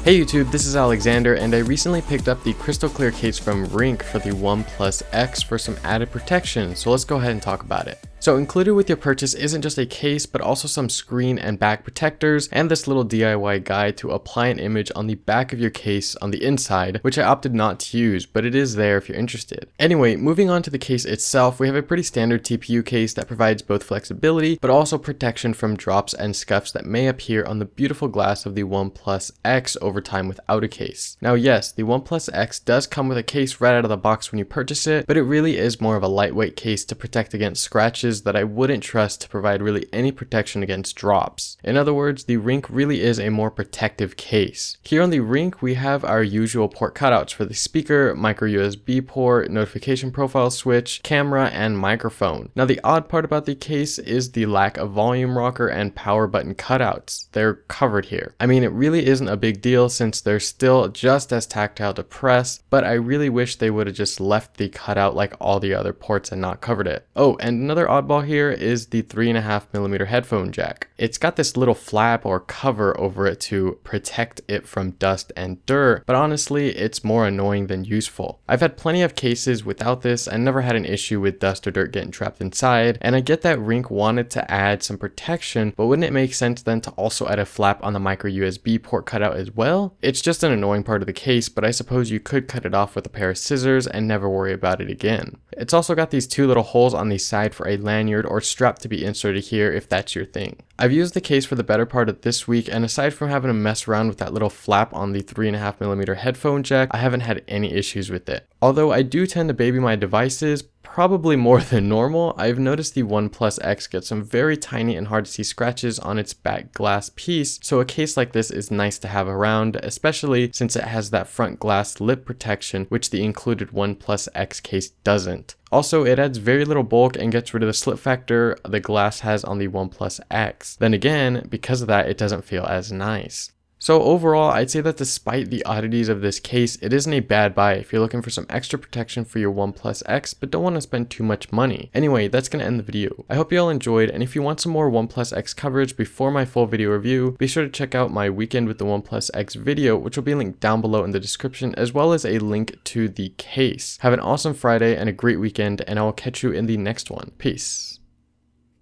Hey YouTube, this is Alexander, and I recently picked up the crystal clear case from Ringke for the OnePlus X for some added protection, so let's go ahead and talk about it. So included with your purchase isn't just a case, but also some screen and back protectors, and this little DIY guide to apply an image on the back of your case on the inside, which I opted not to use, but it is there if you're interested. Anyway, moving on to the case itself, we have a pretty standard TPU case that provides both flexibility, but also protection from drops and scuffs that may appear on the beautiful glass of the OnePlus X over time without a case. Now yes, the OnePlus X does come with a case right out of the box when you purchase it, but it really is more of a lightweight case to protect against scratches that I wouldn't trust to provide really any protection against drops. In other words, the Ringke really is a more protective case. Here on the Ringke, we have our usual port cutouts for the speaker, micro USB port, notification profile switch, camera, and microphone. Now the odd part about the case is the lack of volume rocker and power button cutouts. They're covered here. I mean, it really isn't a big deal since they're still just as tactile to press, but I really wish they would have just left the cutout like all the other ports and not covered it. Oh, and another oddball here is the 3.5mm headphone jack. It's got this little flap or cover over it to protect it from dust and dirt, but honestly, it's more annoying than useful. I've had plenty of cases without this and never had an issue with dust or dirt getting trapped inside, and I get that Ringke wanted to add some protection, but wouldn't it make sense then to also add a flap on the micro USB port cutout as well? It's just an annoying part of the case, but I suppose you could cut it off with a pair of scissors and never worry about it again. It's also got these two little holes on the side for a lanyard or strap to be inserted here if that's your thing. I've used the case for the better part of this week, and aside from having to mess around with that little flap on the 3.5mm headphone jack, I haven't had any issues with it. Although I do tend to baby my devices, probably more than normal, I've noticed the OnePlus X gets some very tiny and hard to see scratches on its back glass piece, so a case like this is nice to have around, especially since it has that front glass lip protection, which the included OnePlus X case doesn't. Also, it adds very little bulk and gets rid of the slip factor the glass has on the OnePlus X. Then again, because of that, it doesn't feel as nice. So overall, I'd say that despite the oddities of this case, it isn't a bad buy if you're looking for some extra protection for your OnePlus X, but don't want to spend too much money. Anyway, that's going to end the video. I hope you all enjoyed, and if you want some more OnePlus X coverage before my full video review, be sure to check out my weekend with the OnePlus X video, which will be linked down below in the description, as well as a link to the case. Have an awesome Friday and a great weekend, and I will catch you in the next one. Peace.